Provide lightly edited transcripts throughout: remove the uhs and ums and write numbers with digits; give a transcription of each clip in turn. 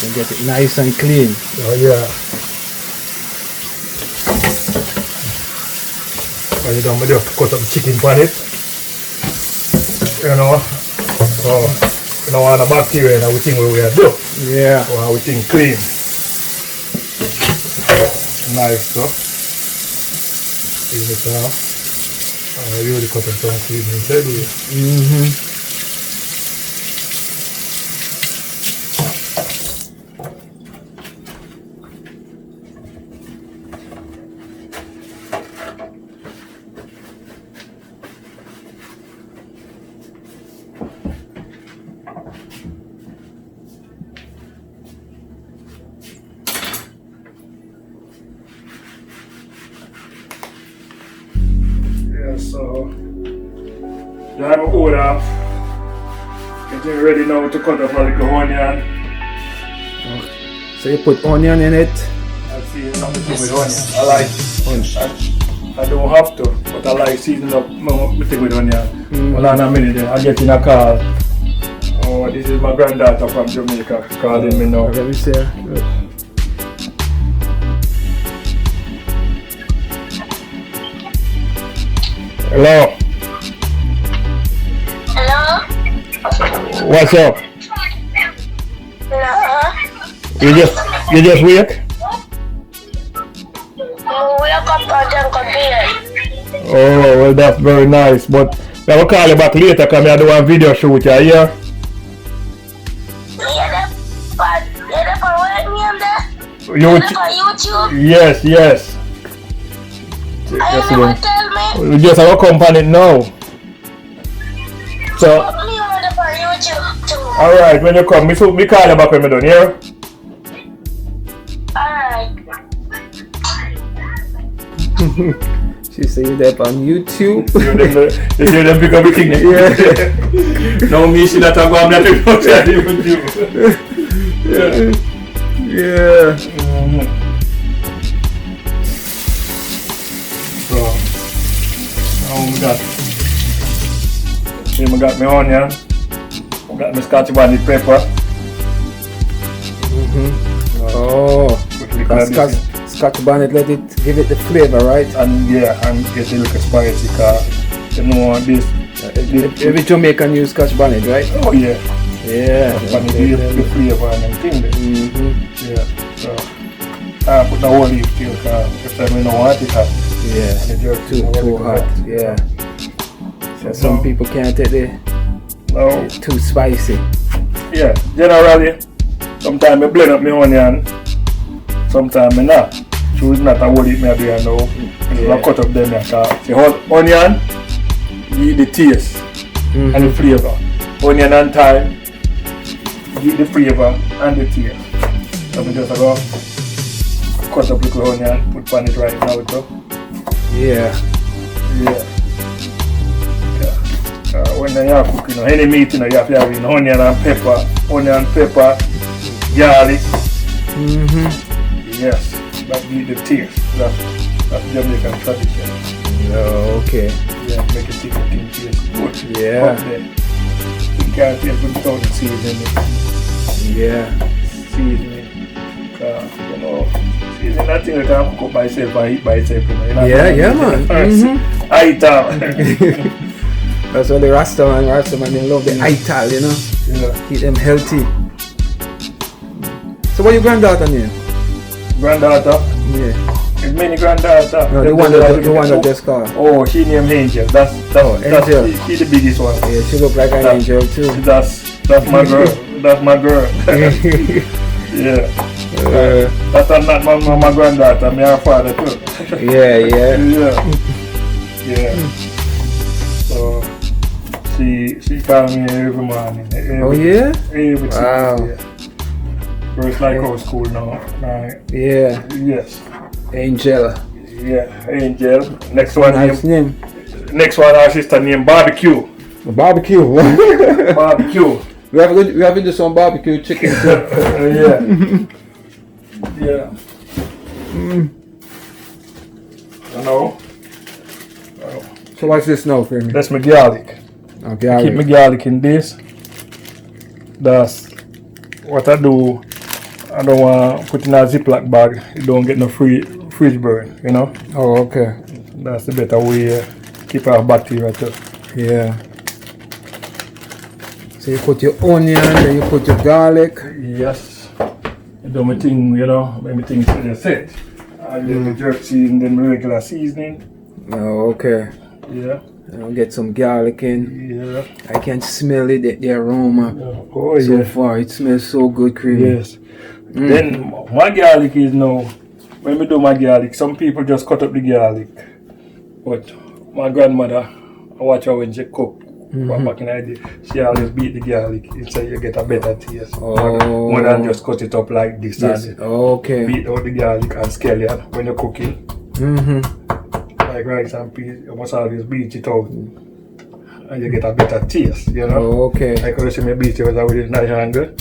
and get it nice and clean. Oh yeah. When you done, I just cut up the chicken on it. You know, so you don't want the bacteria and everything we are do. Yeah. So everything clean. Nice stuff. Clean it off. I really cut up some clean inside here. So, you have an order. Getting ready now to cut up a little onion. So you put onion in it? I see something with onion. I like onion. I don't have to, but I like seasoning up my thing with onion. Hold on a minute, I get in a call. Oh, this is my granddaughter from Jamaica calling me now. Let me see her. Hello. Hello? What's up? Hello? You just wake? Wake up and drink a beer. Oh, well that's very nice. But I will call you back later because I do a video shoot here. Yeah, that's for what name there? You That's for YouTube? Yes, yes. You never tell me? We just have a company now. So, Put me on the for YouTube too. alright, when you come, me call you back when I'm done, yeah? Alright. She said you there on YouTube. You see them become a king. Yeah. No, me see that I go on that even do. Yeah. So, now we got my onion, we got my scotch bonnet pepper. Oh, that scotch bonnet, let it give it the flavor, right? And yeah, and get a little spicy because you know this. Every Jamaican use scotch bonnet, right? Oh yeah. Yeah. And the flavor and everything there. Yeah. So I put the whole leaf here because if I don't want it hot. Yeah. And the jerk Too hot. Yeah. So some people can't take it's too spicy. Yeah. Generally, sometimes I blend up my onion. Sometimes I not. Choose not to hold it maybe I know. I cut up them because the whole onion give the taste and the flavor. Onion and thyme give the flavor and the taste. So I just go cut up little onion, put on it right now too. Yeah. When you have cook, any meat, you have to have onion and pepper, garlic. Yes, that give the taste. That's Jamaican tradition. Oh, okay. Yeah, make it taste good. Yeah. But then, you can't taste good without the seasoning. Yeah. Seasoning. You know, seasoning that thing you can cook by itself and eat by itself. Yeah, man. Ital. That's what the Rasta man, they love the ital, you know. Yeah. Keep them healthy. So what your granddaughter name? Granddaughter? Yeah. It's many granddaughter. No, the one that just called. Oh, she named Angel. Angel. She's the biggest one. Yeah, she look like an angel too. That's my girl. That's my girl. Yeah. That's not my granddaughter. My father too. Yeah. Yeah. So she calls me every morning. Every wow. Yeah. First like our school now. Yeah. Yes. Angel. Yeah, Angel. Next one nice name. Next one our sister named Barbecue. Barbecue. Barbecue. We have to do some barbecue chicken too. Yeah. No. So what's this now for me? That's my garlic. Oh, garlic. Keep my garlic in this. That's what I do. I don't want to put in a Ziploc bag. You don't get no fridge burn, you know. Oh, okay. That's the better way. Keep our bacteria too. Yeah. So you put your onion, then you put your garlic. Yes. You do my thing, you know. Make my thing set. And then the jerk seasoning, then the regular seasoning. Oh, okay. Yeah. I'll get some garlic in. Yeah. I can smell it, the aroma. Oh, So yeah. far, it smells so good, creamy. Yes. Then my garlic is now, when we do my garlic, some people just cut up the garlic. But my grandmother, I watch her when she cook. Back in the day, she always beat the garlic. So you get a better taste. Oh. More than just cut it up like this. Yes. And Okay. beat out the garlic and scallion when you're cooking. Like rice and peas, you must always beat it out. And you get a better taste, you know. Oh, okay. Like when she may beat it with a knife handle.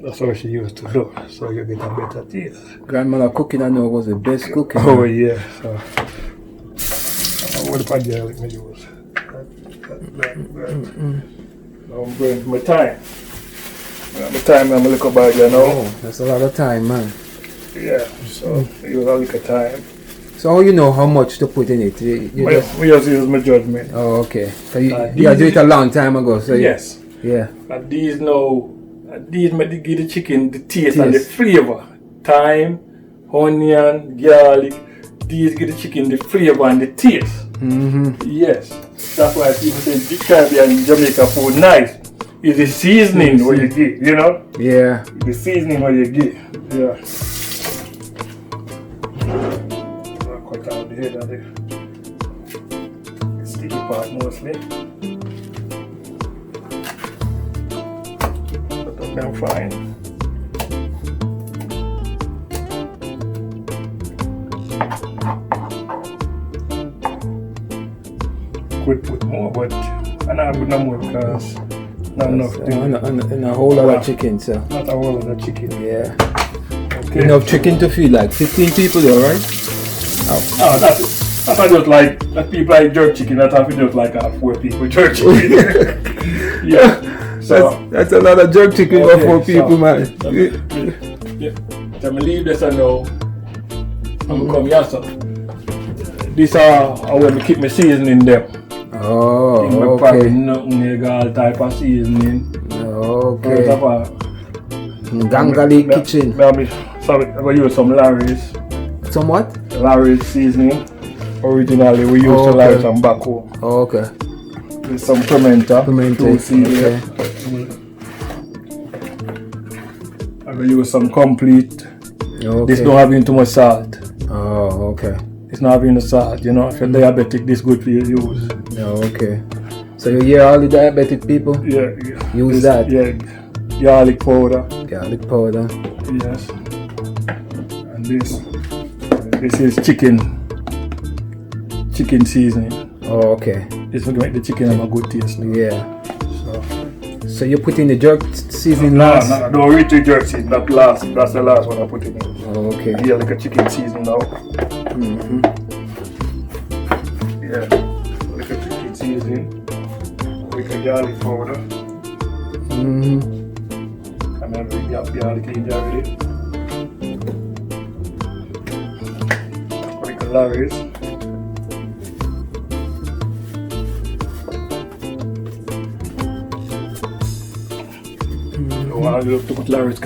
That's what she used to do. So you get a better taste. Grandmother cooking, I know, was the best cooking. Oh yeah. So what if I garlic me use? Now I'm going for my time. My time I'm a little bag, you know. Oh, that's a lot of time, man. Yeah. So use a little time. So how you know how much to put in it? You just... We just use my judgment. Oh, okay. So you These- do it a long time ago. So Yes. Yeah. And these now, these make give the chicken the taste and the flavor. Thyme, onion, garlic. These give the chicken the flavor and the taste. Yes. That's why people say the Caribbean Jamaica food nice. It's the seasoning what you get, you know? Yeah. The seasoning what you get. Yeah. I'll cut out the head of the sticky part mostly. Cut up them fine. Could put more, but I'm not put no more because not enough. And a whole lot of chicken, so. Not a whole lot of chicken. Yeah. Okay. Enough chicken to feed like 15 people there, right? Oh, that's I just like that people like jerk chicken. That's how we just like 4 people jerk chicken. Yeah. So That's a lot of jerk chicken for 4 people, man. yeah. So I leave this and now I'm come here, so these are how we keep my seasoning them. Oh, Probably okay. nothing all type of seasoning. Okay. Okay. Gangali kitchen. Sorry, I use some Larry's. Some what? Larry's seasoning. Originally we used to Okay. like some back home. Oh, okay. With some pimento. Pimento, Two seasoning. okay. I will use some complete. Okay. This don't have in too much salt. Oh, okay. It's not having the salt, you know. If you're diabetic, this good for you to use. Oh, okay. So you hear all the diabetic people? Yeah. Use This- that. Yeah. Garlic powder. Garlic powder. Yes. And this is chicken seasoning. Oh, okay. This will make the chicken have a good taste. Yeah. So you put in the jerk seasoning No, last? no, read the jerk seasoning, not last. That's the last one I put in. Oh, okay. Yeah, like a chicken seasoning now. Yeah, like a chicken seasoning. Like a garlic powder. And then we got garlic in there with it. Like a Larry's. I love to put Larry's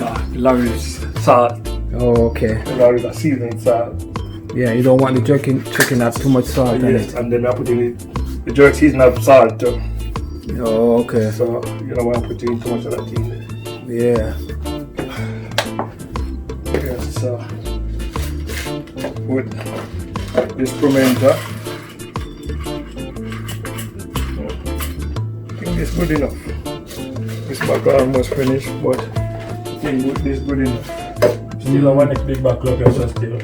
salt. Oh, okay. Larry's a seasoning salt. Yeah, you don't want the chicken have too much salt in Yes, it. and then I put in it. The jerk season have salt too. Oh, okay. So you don't want to put in too much of that in there. Yeah. Yes, so put this pimento. I think this good enough. This back almost finished, but I think this good enough. Still I want next big back up here, so still.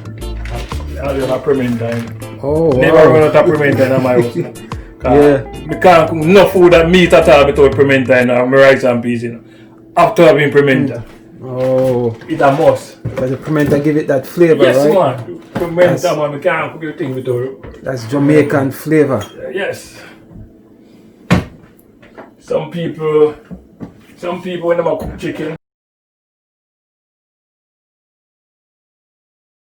I'll have a pimento in. Oh, Never wow. run out of pimento in my house. Yeah. I can't cook no food and meat at all without pimento in my rice and peas, you know. After having pimento. Oh, It's a must. but the pimento give it that flavor, Yes, right? man. Pimento, man. We can't cook the thing without. That's Jamaican flavor. Yes. Some people when they cook chicken,